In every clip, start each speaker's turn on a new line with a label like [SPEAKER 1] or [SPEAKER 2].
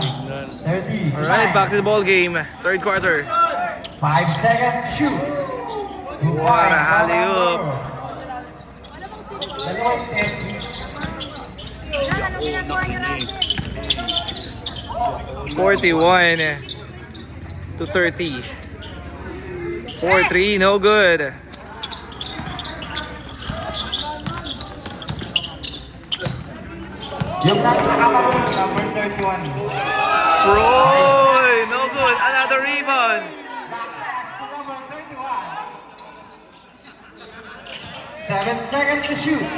[SPEAKER 1] 30.
[SPEAKER 2] Alright, back to the ball game. Third quarter.
[SPEAKER 1] 5 seconds to shoot.
[SPEAKER 2] What a alley-oop.
[SPEAKER 1] Dalawang 30.
[SPEAKER 3] Anong ginagawa niyo, Russell?
[SPEAKER 2] 41 to 30. 4-3, no good.
[SPEAKER 1] Yung nakakamahal, number 31.
[SPEAKER 2] Troy, no good. Another rebound.
[SPEAKER 1] Backpass to number 31. 7 seconds to shoot. 2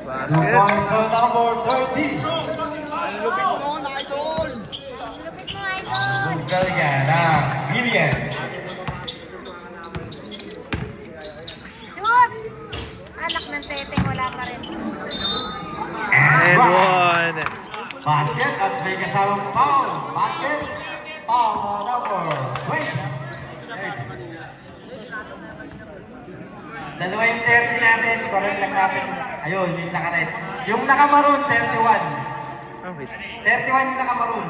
[SPEAKER 2] Basket.
[SPEAKER 1] points on number 30.
[SPEAKER 3] Lupit mo, Idol!
[SPEAKER 1] Ang galinga na William.
[SPEAKER 3] Shoot! Anak ng teteng, wala pa rin.
[SPEAKER 2] And one.
[SPEAKER 1] Basket at may kasamang foul. Basket. Foul number 20. Dalawa yung 30 natin. Correct lang natin. Ayun, yung naka-red. Yung naka-maroon, 31.
[SPEAKER 2] Oh, wait.
[SPEAKER 1] 31 yung naka-maroon.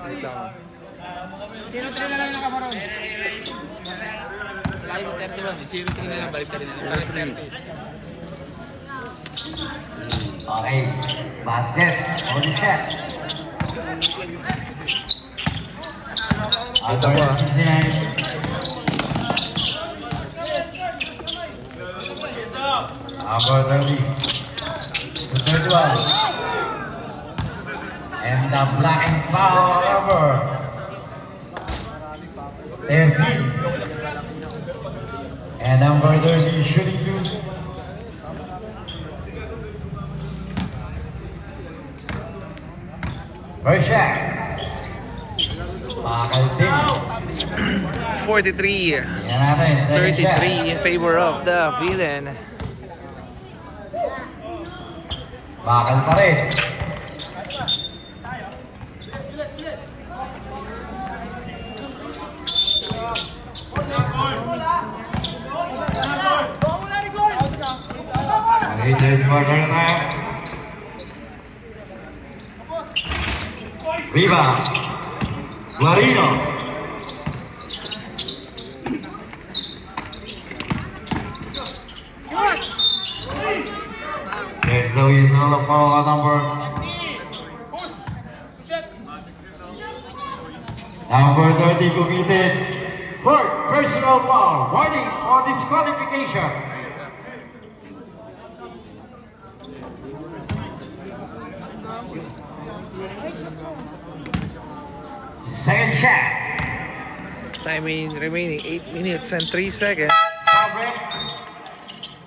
[SPEAKER 2] Wait lang.
[SPEAKER 4] 0-3 na lang nakamaroon. Lagi sa 31. 0-3 na lang. Balik na rin. Balik 30.
[SPEAKER 1] Okay. Basket. Holy shot.
[SPEAKER 2] Ito pa.
[SPEAKER 1] 69. Number 30. The third one. And the blocking foul number 13. And number 30 shooting two. First shot. Pakalting.
[SPEAKER 2] 43.
[SPEAKER 1] Yan natin. Second shot.
[SPEAKER 2] 33 in favor of the villain.
[SPEAKER 1] Bakal pa rin. Okay, third quarter na. Rebound. Guarino. There's the whistle for number 30 committed. Fourth personal foul. Warning or disqualification. Second shot.
[SPEAKER 2] Timing remaining 8 minutes and 3 seconds.
[SPEAKER 1] Fabric.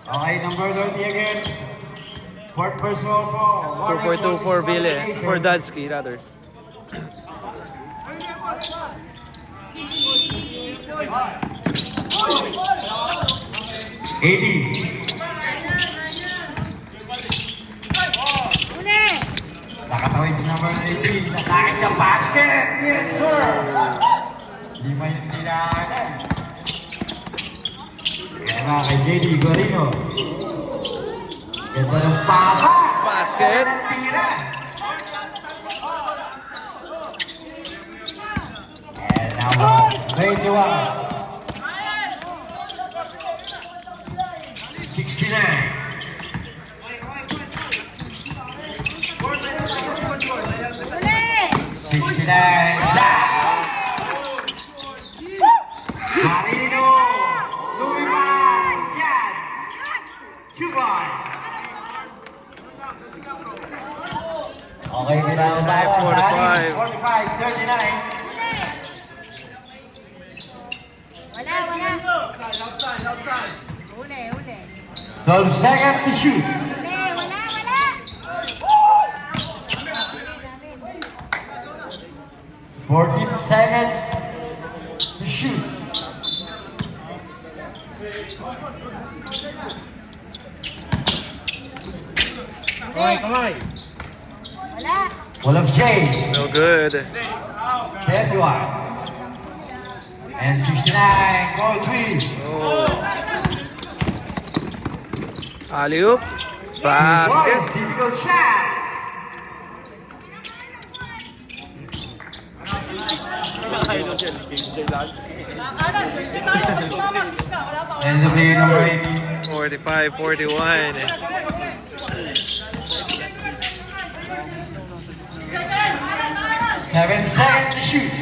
[SPEAKER 1] Okay, number 30 again. Fourth personal foul.
[SPEAKER 2] 2-4-2 for villain. For Dadsky, rather.
[SPEAKER 3] Uli!
[SPEAKER 1] Nakatawid si number 18. Nasakit ang basket. Yes, sir. Lima yung tinaanan. Kaya na kay JD Guarino. Ganda ng pasa.
[SPEAKER 2] Basket.
[SPEAKER 1] Ganda ng tira. And number 21. 69.
[SPEAKER 3] Uli!
[SPEAKER 1] 69. Marino. Lumiman. Yan. 2 points. Okay, kailangan tayo.
[SPEAKER 2] 45.
[SPEAKER 1] 45, 39.
[SPEAKER 3] Wala! Uli!
[SPEAKER 1] 12 seconds to shoot.
[SPEAKER 3] Uli! Wala!
[SPEAKER 1] 14 seconds to shoot.
[SPEAKER 3] Uli! Wala!
[SPEAKER 1] Wall of J.
[SPEAKER 2] No good.
[SPEAKER 1] 31. And 69. Go 3.
[SPEAKER 2] Oh. Alley-oop. Basket.
[SPEAKER 1] Difficult shot. And the play number 18.
[SPEAKER 2] 45-41.
[SPEAKER 1] 7 seconds to shoot.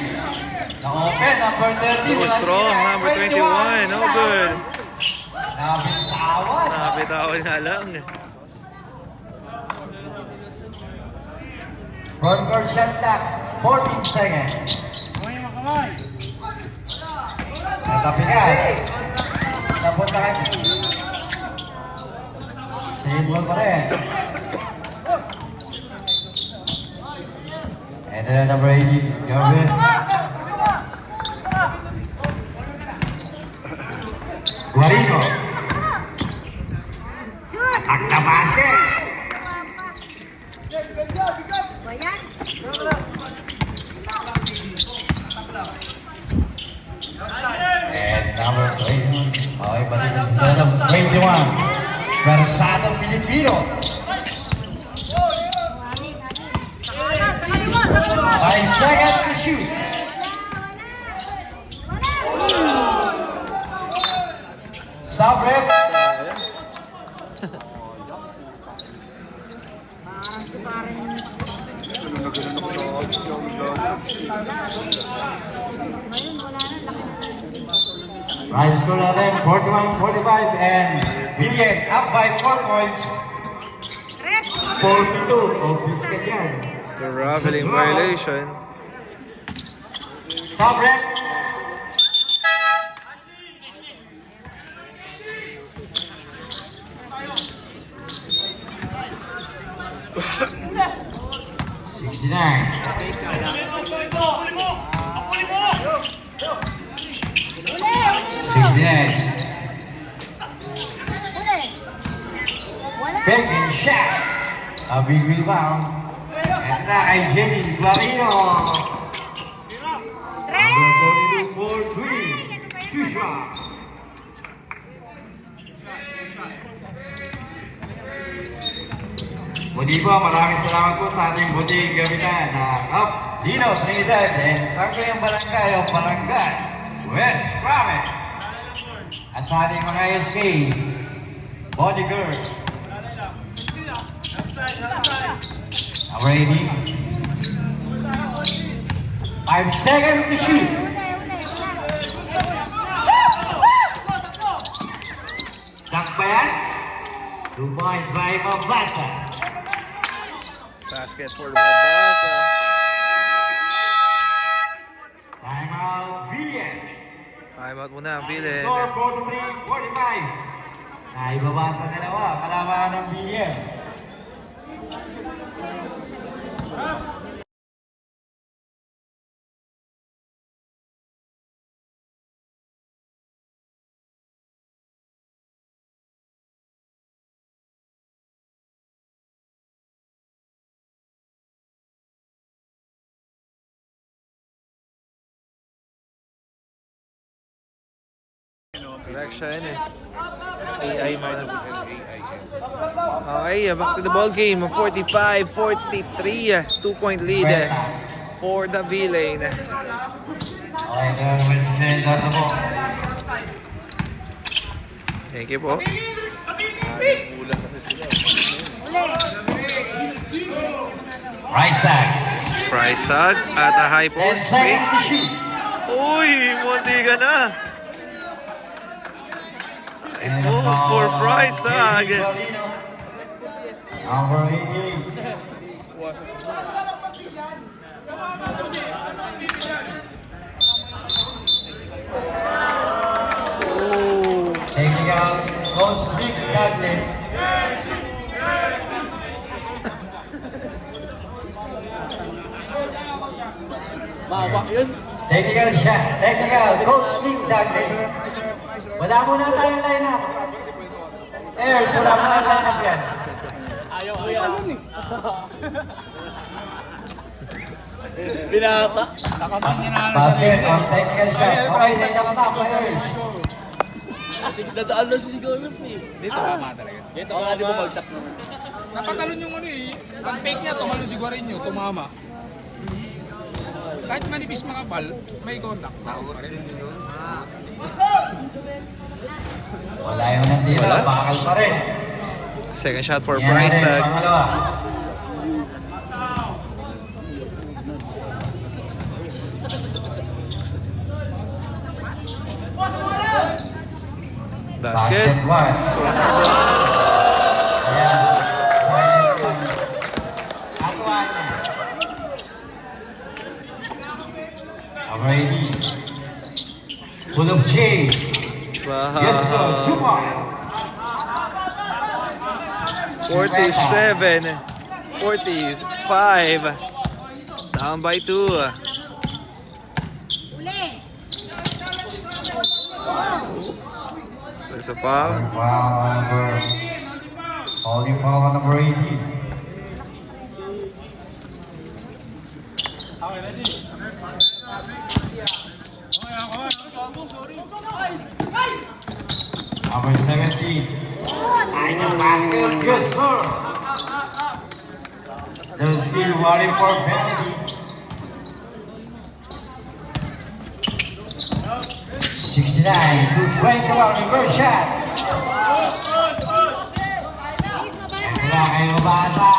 [SPEAKER 1] Na-open, number 30.
[SPEAKER 2] Too strong, number 21. No good.
[SPEAKER 1] Nabitawan.
[SPEAKER 2] Nabitawan nga lang.
[SPEAKER 1] Front court shot clock, 14 seconds. Natapigas. Napunta ka. Save ball pa rin. And then number 80, Garvin. Guarino. Akta basket.
[SPEAKER 3] Bayan.
[SPEAKER 1] And number 21. Okay, balik na sila ng 21. Versadong Pilipino. 5 seconds to shoot. Sub-rep. High score natin, 41-45 and Villiers up by 4 points. 42 of biscuit yan.
[SPEAKER 2] Traveling violation.
[SPEAKER 1] Sub-rep. Picking shot. A big rebound. And na kay Jenny Guarino. Number 42 for 3. Two shots. Muli po, maraming salamat po sa ating buting gamitan na Up, Dino, Trinidad, and Sanggayang Barangay o Barangay, West Province. At sa ating mga SK, Bodyguard. Ready? 5 seconds to shoot. Duck ba yan? 2 points by Mabasa.
[SPEAKER 2] Basket for the Mabasa.
[SPEAKER 1] Time out, Villiers.
[SPEAKER 2] Time out muna ang Villiers.
[SPEAKER 1] Score 43-45. Naibaba sa dalawa. Kalaban ng Villiers.
[SPEAKER 2] Correction eh. AI mga. Okay, back to the ball game. 45-43. 2-point lead for the V-Lane.
[SPEAKER 1] Okay, naman si Jendar na po.
[SPEAKER 2] Thank you po.
[SPEAKER 1] Price tag.
[SPEAKER 2] Price tag at a high
[SPEAKER 1] 10
[SPEAKER 2] post.
[SPEAKER 1] seconds to shoot.
[SPEAKER 2] Uy, munti ka na. Nice move for price tag.
[SPEAKER 1] Number 88. Technical, Coach Vic Gatlin. Technical shot, technical, Coach Vic Gatlin. Wala muna tayong line-up. Ayers, wala muna line-up yan.
[SPEAKER 4] Binata.
[SPEAKER 1] Basket on technical shot. Okay, line-up na, Ayers.
[SPEAKER 4] Nadaan na si Sigurno eh. Dito tama talaga. Dito ka di bumagsak naman.
[SPEAKER 5] Nakatalon yung ano eh. Pag fake niya, tumalon si Guarinho, tumama. Kahit manipis mga ball, may contact. Tawag pa rin.
[SPEAKER 1] Wala yung nandito,
[SPEAKER 2] Wala.
[SPEAKER 1] bakal pa rin.
[SPEAKER 2] Second shot for
[SPEAKER 1] Yan
[SPEAKER 2] Price
[SPEAKER 1] rin,
[SPEAKER 2] tag.
[SPEAKER 1] pangalawa.
[SPEAKER 2] Basket.
[SPEAKER 1] one.
[SPEAKER 2] So,
[SPEAKER 1] Ayan. Silent one. Atuan. Alrighty. Full of J. Yes, sir. Jumar.
[SPEAKER 2] 47, 45. Down by 2.
[SPEAKER 3] Uli.
[SPEAKER 2] There's a foul.
[SPEAKER 1] Wow, number. Holding foul on number 18. Number 17. And the basket, yes, sir. The skill warrior for penalty. 69 to 21, reverse shot. Wala kayo bata.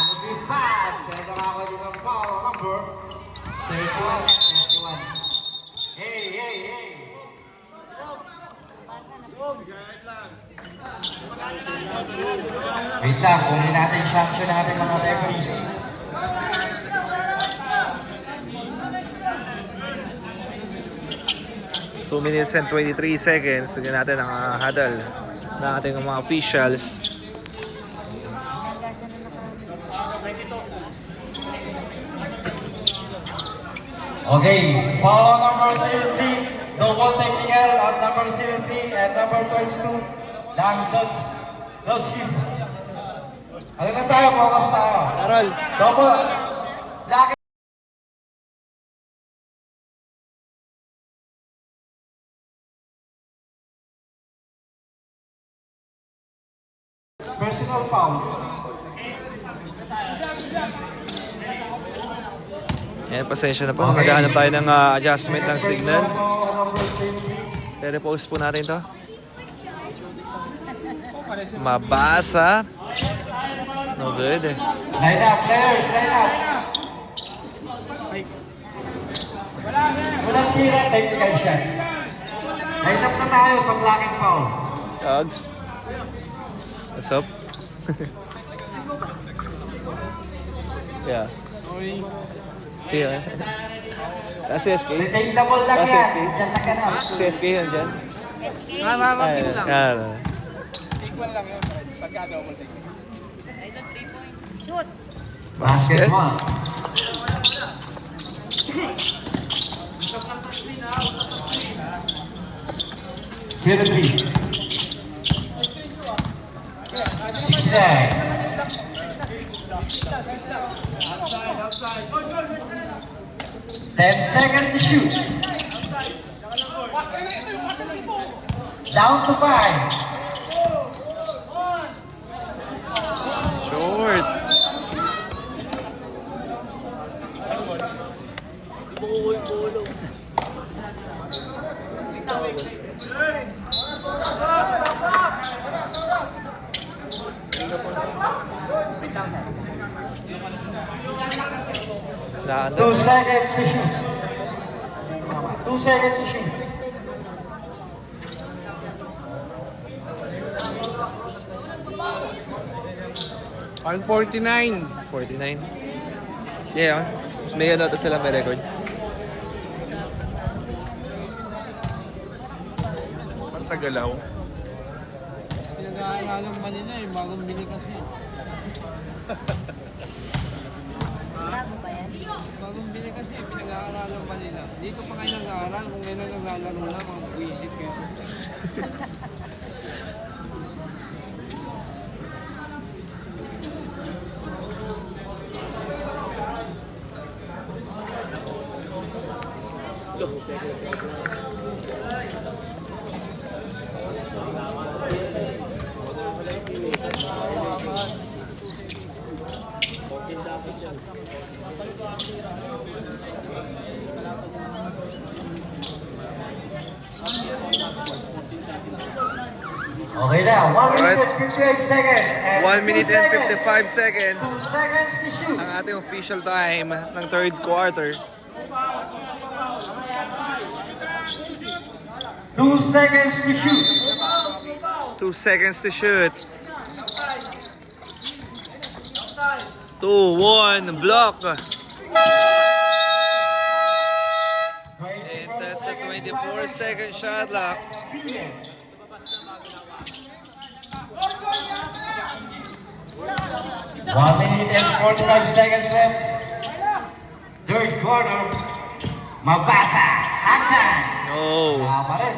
[SPEAKER 1] Lumipat. Pero ako dito ang foul number 31 at 31. Hey, hey, hey. Wait lang, kunin natin sanction natin mga referees.
[SPEAKER 2] Two minutes and 23 seconds. Tignan natin ang huddle ng ating mga officials.
[SPEAKER 3] Hangga siya na
[SPEAKER 1] Okay, foul on number 03. Double technical on number 03 and number 22. Lang Dodge skip. Ano na tayo? Focus tayo.
[SPEAKER 2] Carol.
[SPEAKER 1] Double. Laki. Personal foul.
[SPEAKER 2] Ayan, pasensya na po. Naghahanap tayo ng adjustment ng signal. Pero-post po natin to. Mabasa. No good.
[SPEAKER 1] Line up, players, line up. Walang tira, technical shot. Line up na tayo sa blocking foul.
[SPEAKER 2] Dogs. What's up? Yeah. Yeah. CSK?
[SPEAKER 1] Retainable lang
[SPEAKER 2] Ah,
[SPEAKER 1] yan.
[SPEAKER 2] CSK?
[SPEAKER 1] Diyan sa kanal.
[SPEAKER 2] CSK yan dyan?
[SPEAKER 3] SK.
[SPEAKER 2] Ay, yan.
[SPEAKER 5] Equal lang yun. Pagka double take.
[SPEAKER 3] Ito 3 points. Shoot.
[SPEAKER 2] Basket.
[SPEAKER 1] Basketball. Zero three. 69. Ten seconds to shoot. Down to 5.
[SPEAKER 2] Short. Naanda.
[SPEAKER 1] 2 seconds to shoot. 2 seconds to shoot.
[SPEAKER 5] On 49.
[SPEAKER 2] 49. Yeah, may ano to sila, may record.
[SPEAKER 5] Pantagalaw.
[SPEAKER 6] Pinag-aaralan pa nila eh, bagong bili kasi.
[SPEAKER 3] Bago ba yan?
[SPEAKER 6] Bagong bili kasi, pinag-aaralan pa nila. Dito pa kayo nag-aaral, kung ngayon naglalaro na, mga buwisit kayo.
[SPEAKER 1] Okay na, 1 minute and 58 seconds. And
[SPEAKER 2] 1 minute
[SPEAKER 1] 2
[SPEAKER 2] and
[SPEAKER 1] seconds.
[SPEAKER 2] 55 seconds
[SPEAKER 1] 2 seconds to shoot.
[SPEAKER 2] ang ating official time ng third quarter.
[SPEAKER 1] 2 seconds to shoot.
[SPEAKER 2] 2 seconds to shoot. 2-1 block. And that's the 24-second shot clock.
[SPEAKER 1] One minute and 45 seconds left. Third quarter. Mabasa. Halftime.
[SPEAKER 2] No.
[SPEAKER 1] Wala pa rin.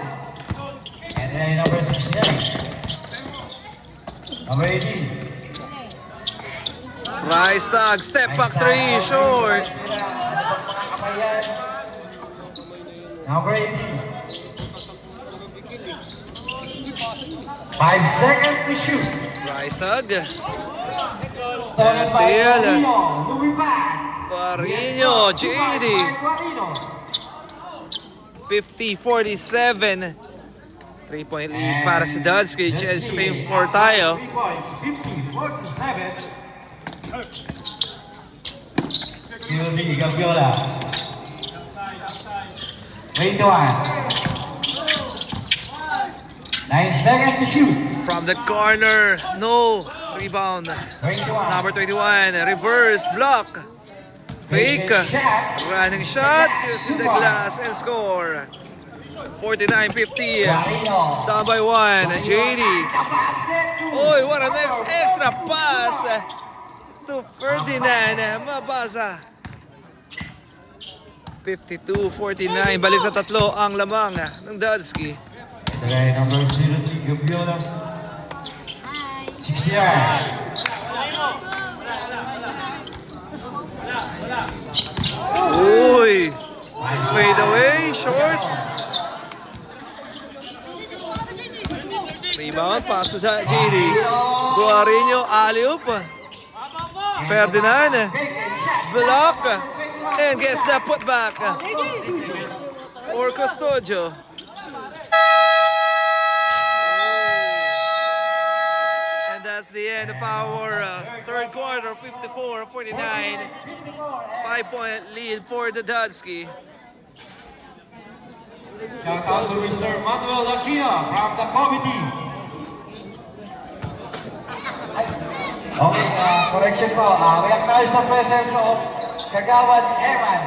[SPEAKER 1] And then yung number 69. Number 18.
[SPEAKER 2] Rice tag, step back three, short.
[SPEAKER 1] Number 18. 5 seconds to shoot.
[SPEAKER 2] Rice tag.
[SPEAKER 1] Stolen by
[SPEAKER 2] steal.
[SPEAKER 1] Guarino. Moving back.
[SPEAKER 2] Guarino, JD.
[SPEAKER 1] Guarino.
[SPEAKER 2] 50-47. 3-point lead para sa Dudsky. Chance fame for tayo.
[SPEAKER 1] 3 points. 50-47. Gildy Gabiola. 21. 9 seconds to shoot.
[SPEAKER 2] From the corner, no. Rebound.
[SPEAKER 1] 21.
[SPEAKER 2] Number 21, reverse block. Fake. Running shot, using the glass and score. 49-50.
[SPEAKER 1] Guarino.
[SPEAKER 2] Down by 1, JD.
[SPEAKER 1] The basket.
[SPEAKER 2] Oy, what an extra pass to Ferdinand Mabasa. 52-49. Balik sa tatlo ang lamang ng Dudsky.
[SPEAKER 1] Ito na yung number 03, Gabiola.
[SPEAKER 3] Hi.
[SPEAKER 1] 69.
[SPEAKER 2] Uy! Fade away, short. Rebound, pass to JD. Guarino, alley-oop. Ferdinand, block, and gets that putback for Custodio. And that's the end of our third quarter, 54-49. 5-point lead for the Dudsky.
[SPEAKER 1] Shout out to Mr. Manuel Aquino from the committee. Okay, correction po. We acknowledge the presence of Kagawad Evan.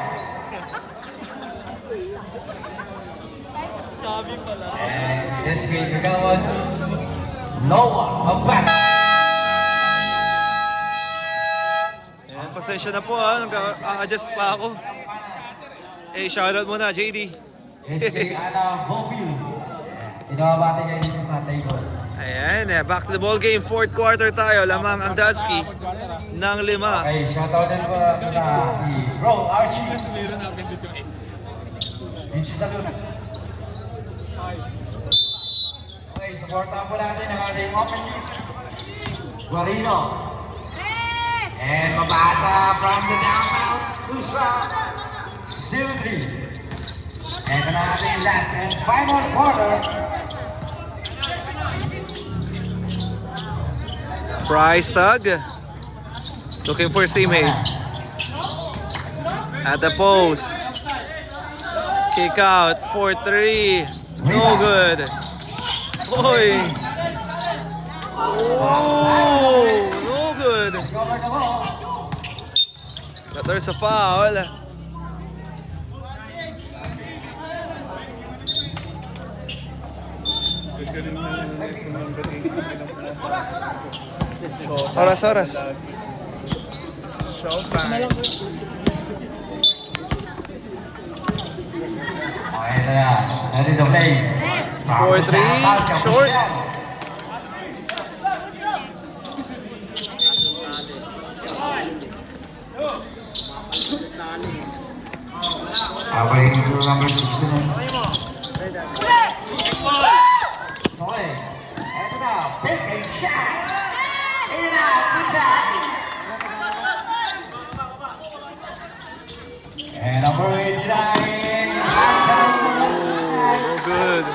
[SPEAKER 1] And this game, Kagawad Noah Mabasa.
[SPEAKER 2] Ayan, pasensya na po nag-adjust pa ako. Eh, shoutout muna, JD.
[SPEAKER 1] This game, Ana Bovil. Pinabati kayo dito sa table.
[SPEAKER 2] Ayan, back to the ball game. Fourth quarter tayo. Lamang ang Dudsky ng 5.
[SPEAKER 1] Okay, shoutout din po na si Bro Archie.
[SPEAKER 5] Meron namin dito yung 8.
[SPEAKER 1] Beach Salute. Okay, supportan po natin ang ating open lead. Guarino. And Mabasa from the downtown. Lusra. 0-3. And ang ating last and final quarter.
[SPEAKER 2] Price tag. Looking for his teammate. At the post. Kick out for 3. No good. Oy. Oh, no good.
[SPEAKER 1] Cover the ball.
[SPEAKER 2] But there's a foul. Oras.
[SPEAKER 1] Okay, ito na. Ready to play.
[SPEAKER 2] 4-3, short.
[SPEAKER 1] Away to number 69. Okay. Ito na. Big and shot. In and out. Good back. And number 89.
[SPEAKER 2] No good.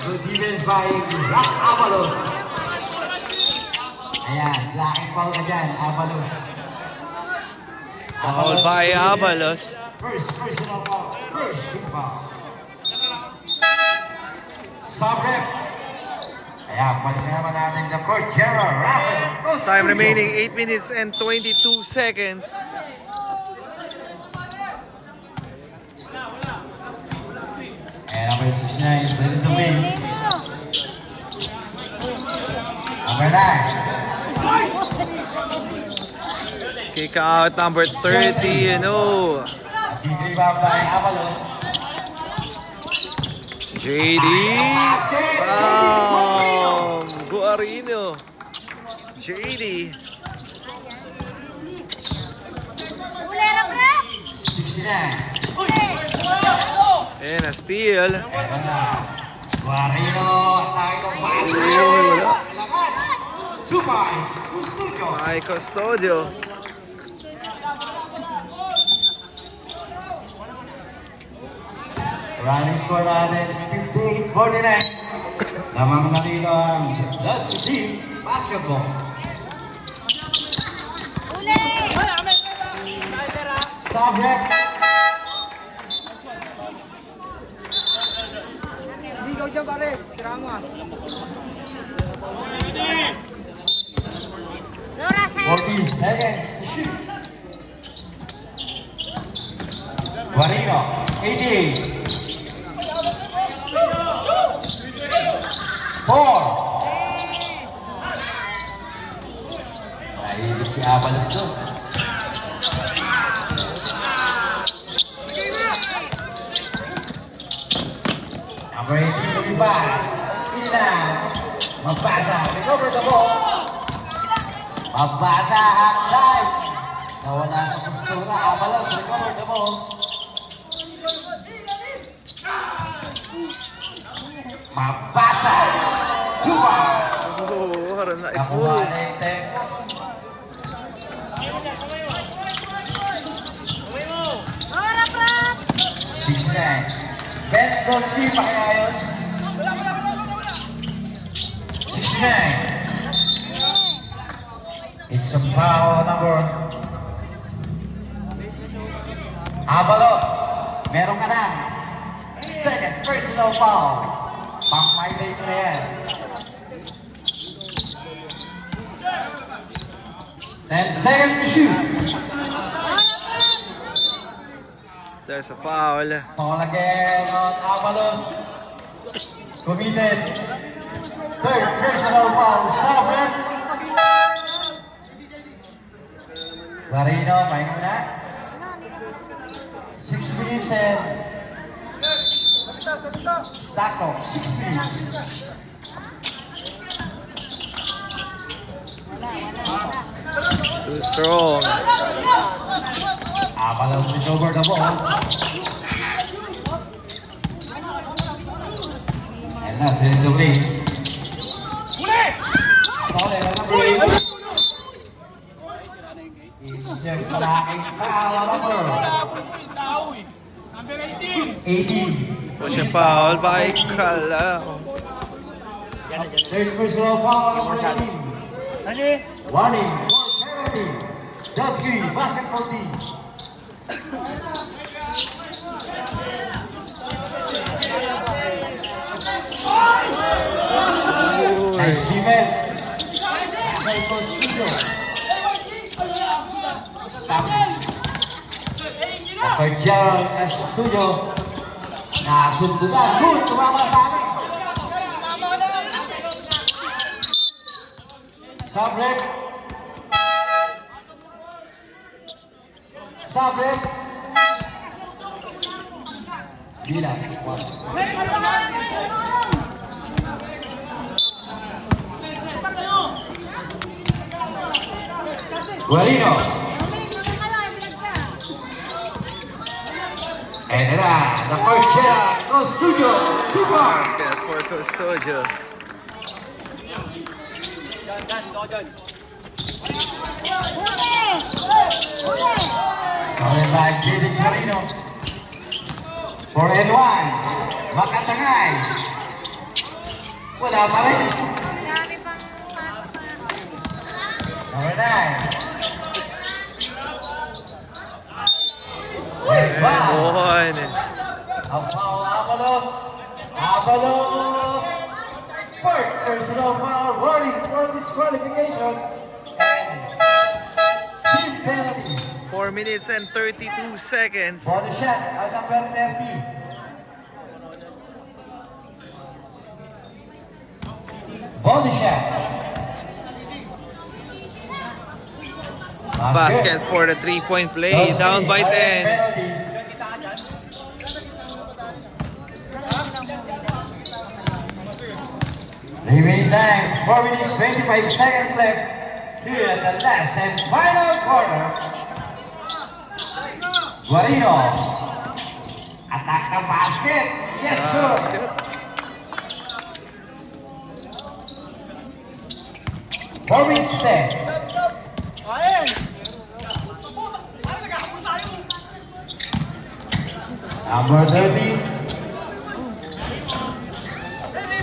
[SPEAKER 1] Good defense by Rock Avalos. Ayan, laking foul na dyan, Avalos.
[SPEAKER 2] Foul by Abalos.
[SPEAKER 1] First personal foul. First big foul. Sub-rep. Ayan, balik na naman natin the court. Gerald Russell.
[SPEAKER 2] Time remaining 8 minutes and 22 seconds.
[SPEAKER 1] And number 69 is ready to win. Number 9.
[SPEAKER 2] Kick out number 30, you know.
[SPEAKER 1] Big rebound by Avalos.
[SPEAKER 2] JD. Bam! Guarino. JD.
[SPEAKER 3] Ulera, Brad!
[SPEAKER 1] 69.
[SPEAKER 2] And a steal.
[SPEAKER 1] Eto na. Guarino. Atake ng pass.
[SPEAKER 2] Wala.
[SPEAKER 1] 2 points. Custodio.
[SPEAKER 2] Ay, Custodio.
[SPEAKER 1] Running score natin, 58-49. Lamang na dito ang Dutch Team Basketball.
[SPEAKER 3] Uli!
[SPEAKER 1] Sub-rep.
[SPEAKER 6] Ligaw dyan pare, tira mo ah.
[SPEAKER 3] Laura, sa'yo!
[SPEAKER 1] 14 seconds to shoot. Guarino, 88. 4. Nahihigit si Avalos doon. Number 18 to be back. Hindi na. Mabasa. Recover the ball. Mabasa ang live. Nawala sa postura. Avalos. Recover the ball. Mabasa. Juba.
[SPEAKER 2] Oh, what a nice
[SPEAKER 1] Nakuha
[SPEAKER 2] move.
[SPEAKER 1] na yung tempo.
[SPEAKER 3] Laura, Brad!
[SPEAKER 1] 69. Bench Dolski, pakiayos. 69. It's a foul number. Avalos, meron ka na. Second personal foul. Pang-my-day ko na yan. 10 seconds to shoot.
[SPEAKER 2] There's a foul.
[SPEAKER 1] Foul again on Avalos. Committed. Third personal foul. Sub-rep. Guarino, pahinga na. 6 minutes and... Sakto, 6 minutes.
[SPEAKER 2] Too strong.
[SPEAKER 1] Avalos is over the ball. And that's it to play. Solid on number 8. It's just malaking foul number.
[SPEAKER 5] Number 18.
[SPEAKER 1] 18.
[SPEAKER 2] Push a foul by Calao.
[SPEAKER 1] Third personal foul number 18. Warning for penalty. Dutski basketball team. Nice defense. Nasa Custodio. Stavis. Upper Gerald Custodio. Nasundunan. Good. Tumama sa amin. Sub-rep. Sub-rep. Bilang. Guarino. And the first shot goes Studio. 2 points.
[SPEAKER 2] Basket for Custodio.
[SPEAKER 1] Started by JD Guarino. For N1, Makatangay. Wala pa rin.
[SPEAKER 3] Dami pang pasok pa.
[SPEAKER 1] Number 9. Wow!
[SPEAKER 2] Buhon.
[SPEAKER 1] Ang foul, Avalos. Avalos. Fourth personal foul, warning for disqualification. And team penalty.
[SPEAKER 2] 4 minutes and 32 seconds.
[SPEAKER 1] For the shot at number 30. Body shot.
[SPEAKER 2] Basket for the 3-point play. Down by 10.
[SPEAKER 1] Penalty. Remaining time, 4 minutes 25 seconds left here at the last and final quarter. Guarino. Attack the basket. Yes, sir.
[SPEAKER 2] Basket.
[SPEAKER 1] 4 minutes left. Number 30.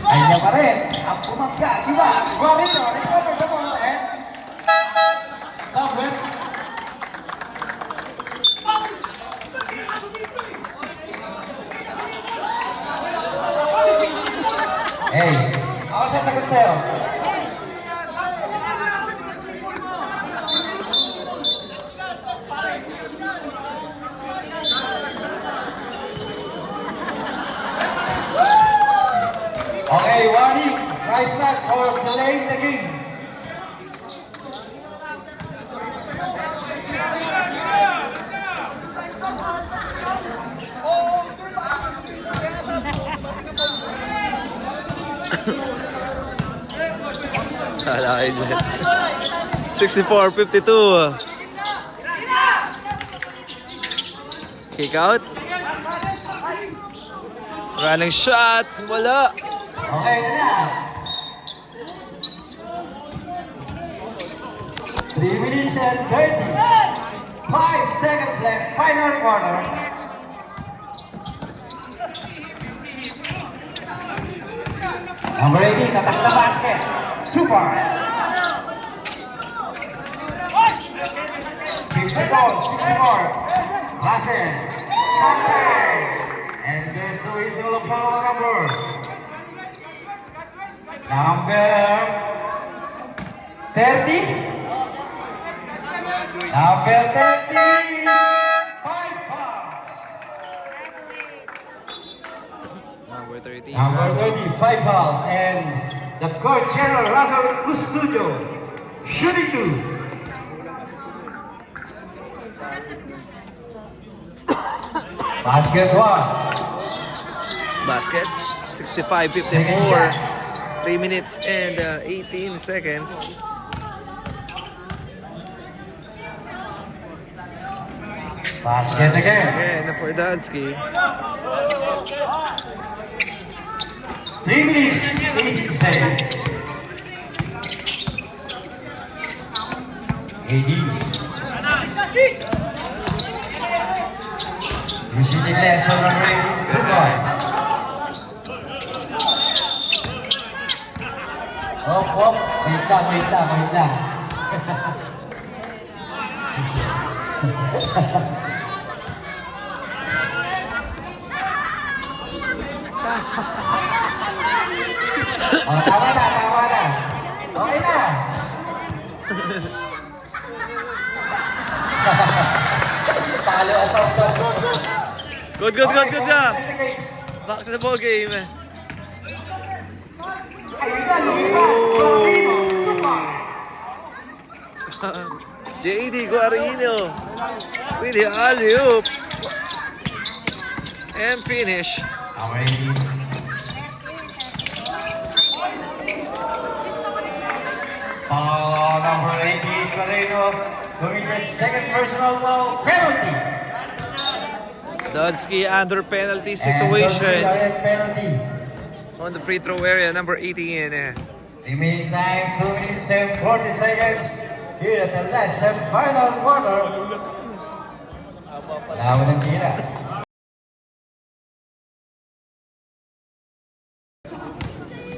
[SPEAKER 1] Ay niya pa rin. Ang pumagka. Diba? Guarino. Recover the ball and Samuel. Hey, ako sasagot sa'yo. Okay, Wani, price tag for playing the game.
[SPEAKER 2] Alay dyan. 64-52. Kick out. Running shot. Wala.
[SPEAKER 1] Okay, ito na. 3 minutes and 35 seconds left. Final quarter. Number 18, attack the basket. 2 points. 54, 64. Lassen. Halftime. And there's the whistle of foul number. Number 30. Number 30. 5 fouls.
[SPEAKER 2] Number 13.
[SPEAKER 1] Number 30, 5 fouls. And the coach general Russell Custodio shooting 2. Basket 1.
[SPEAKER 2] Basket. 65-54. 3 minutes and 18 seconds.
[SPEAKER 1] Basket again.
[SPEAKER 2] Again for Dudsky.
[SPEAKER 1] 3 minutes, 18 seconds. 80. Receiving left, so number 8, 2 points. Op. Wait lang. Oh, tama na. Okay na. Talo assault daw.
[SPEAKER 2] Good ka. Back to the ball game. JD Guarino with the alley-oop and finish.
[SPEAKER 1] Number 18, Guarino, committed second personal foul penalty.
[SPEAKER 2] Dudsky under penalty
[SPEAKER 1] And
[SPEAKER 2] situation
[SPEAKER 1] direct penalty.
[SPEAKER 2] on the free throw area, number 18.
[SPEAKER 1] Remaining time, 2 minutes and 40 seconds. Here at the last and final quarter. Lawan ng tira.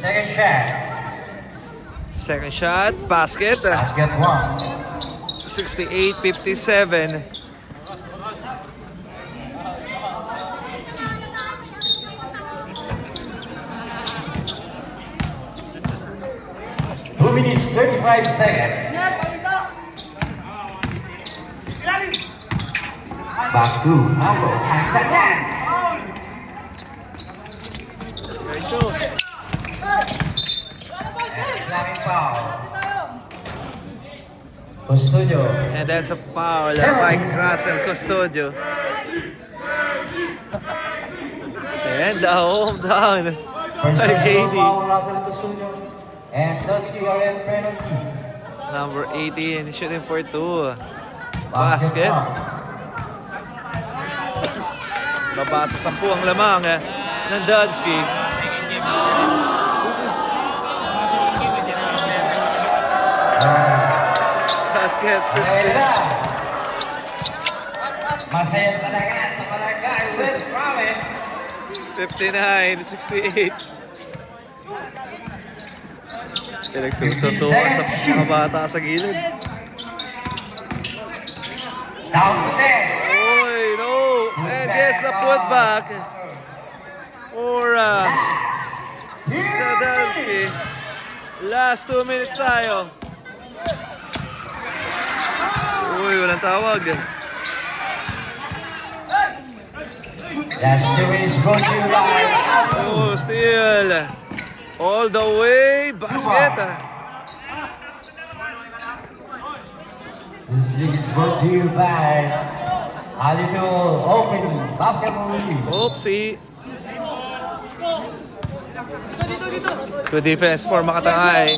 [SPEAKER 1] Second shot.
[SPEAKER 2] Second shot, basket.
[SPEAKER 1] Basket 1.
[SPEAKER 2] 68-57.
[SPEAKER 1] Two minutes, 35 seconds. Back to number Tanzania. Slamming foul. Custodio.
[SPEAKER 2] And that's a foul by Russell Custodio. And the home down
[SPEAKER 1] First
[SPEAKER 2] by
[SPEAKER 1] personal
[SPEAKER 2] JD.
[SPEAKER 1] foul, Russell Custodio. And Dutski are in penalty.
[SPEAKER 2] Number 18, shooting for 2. Basket. Babasa 10 ang lamang ng Dutski. Basket.
[SPEAKER 1] Masaya. Masaya talaga sa barangay West Ramen.
[SPEAKER 2] 59-68. Pinagsusuntukan sa mga bata sa gilid.
[SPEAKER 1] Down to 10.
[SPEAKER 2] Oy, no! And gets the putback for Dudski. Last 2 minutes tayo. Uy, walang tawag.
[SPEAKER 1] Last 2 minutes brought to you by
[SPEAKER 2] Oh, steal. All the way. Basket.
[SPEAKER 1] This league is brought to you by Alito Open Basketball League.
[SPEAKER 2] Oopsie. Good defense for Makatangay.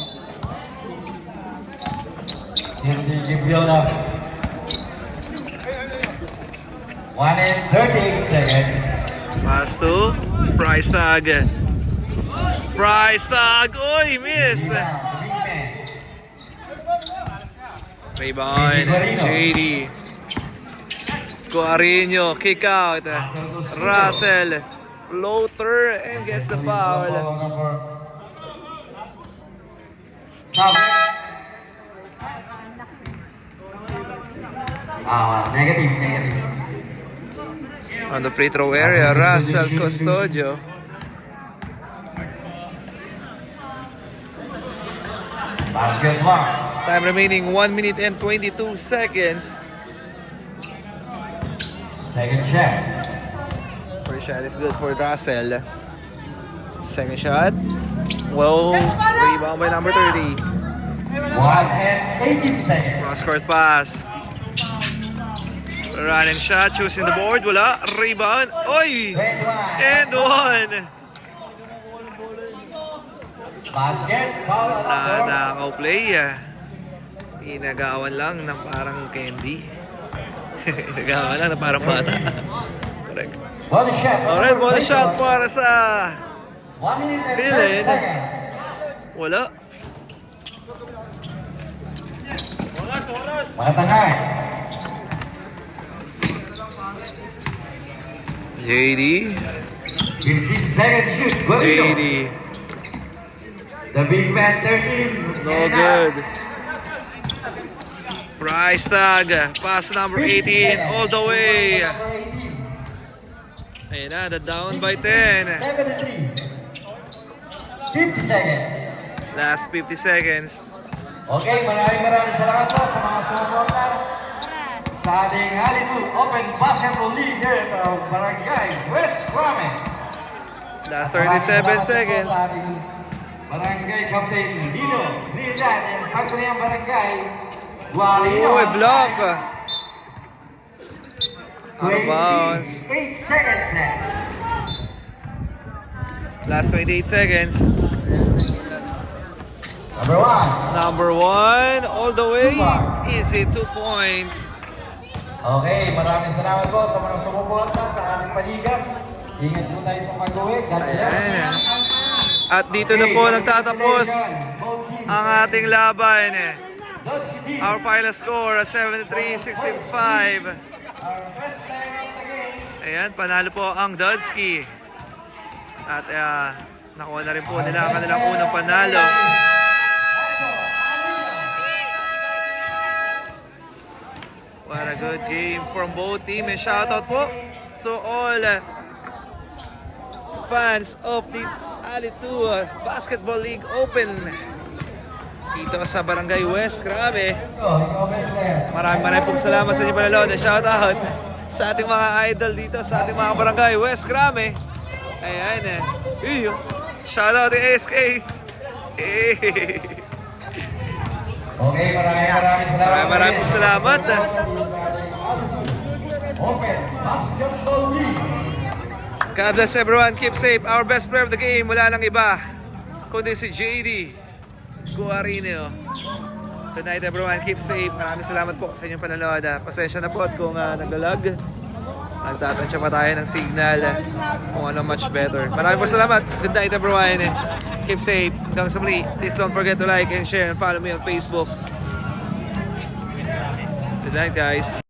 [SPEAKER 1] Simply Gibriola. 1 and 38 seconds.
[SPEAKER 2] Pass to Price Tag. Price Tag. Oy, miss.
[SPEAKER 1] The big man.
[SPEAKER 2] Rebound. JD. Guarino. Kick out. Russell. Floater and gets the foul.
[SPEAKER 1] Number 7. Negative.
[SPEAKER 2] On the free throw area, Russell Custodio.
[SPEAKER 1] Basket 1.
[SPEAKER 2] Time remaining 1 minute and 22 seconds.
[SPEAKER 1] Second shot.
[SPEAKER 2] First shot is good for Russell. Second shot. Well, rebound by number 30.
[SPEAKER 1] 1 and 18 seconds.
[SPEAKER 2] Cross-court pass. Running shot, choosing the board. Wala. Rebound. Oy!
[SPEAKER 1] 21.
[SPEAKER 2] And one.
[SPEAKER 1] Basket foul on number
[SPEAKER 2] Nakaw play. Inagawan lang ng parang candy. Inagawan lang ng parang bata. Correct.
[SPEAKER 1] Bonus shot.
[SPEAKER 2] Alright, bonus shot para sa
[SPEAKER 1] 1 minute and
[SPEAKER 2] Philin.
[SPEAKER 1] 10 seconds.
[SPEAKER 2] wala.
[SPEAKER 1] Makatangay.
[SPEAKER 2] JD.
[SPEAKER 1] 15 seconds shoot. Guarino.
[SPEAKER 2] JD.
[SPEAKER 1] The big man 13.
[SPEAKER 2] No good. Price tag. Pass number 18 all the way. Ayan na, the down by 10.
[SPEAKER 1] 73. 50 seconds.
[SPEAKER 2] Last 50 seconds.
[SPEAKER 1] Okay, maraming salamat po sa mga sumuporta sa ating Alito Open Basketball League here at Barangay West Ramen.
[SPEAKER 2] Last 37 seconds.
[SPEAKER 1] Sa ating Barangay Captain Dino Trinidad and Sangguniang Barangay Guarino.
[SPEAKER 2] Uy, block. Out of bounds.
[SPEAKER 1] 28 seconds left.
[SPEAKER 2] Last 28 seconds.
[SPEAKER 1] Number 1.
[SPEAKER 2] Number 1 all the way. Easy 2 points.
[SPEAKER 1] Okay, maraming salamat po sa mga sumuporta sa ating paligan. Ingat po tayo sa mag-uwi. God bless.
[SPEAKER 2] Ayan. At dito na po nagtatapos ang ating laban. Our final score 73-65. Ayan, panalo po ang Dudski. At Nakuha na rin po nila ang kanilang unang panalo. What a good game from both teams. And shoutout po to all fans of this Ali2 Basketball League Open dito sa Barangay West. Grabe. Maraming pong salamat sa inyo panalood. Shoutout sa ating mga idol dito sa ating mga Barangay West. Grabe. Ayan eh. Iyo. Shoutout to ASK.
[SPEAKER 1] Okay, maraming salamat.
[SPEAKER 2] Maraming salamat.
[SPEAKER 1] Open Basketball League.
[SPEAKER 2] God bless everyone. Keep safe. Our best player of the game. Wala nang iba kundi si JD Guarino. Good night everyone. Keep safe. Maraming salamat po sa inyong panonood. Pasensya na po at kung naglalag. Nagtatansya pa tayo ng signal kung ano much better. Maraming po salamat. Good night everyone. Keep safe. Hanggang sa muli. Please don't forget to like and share and follow me on Facebook. Good night guys.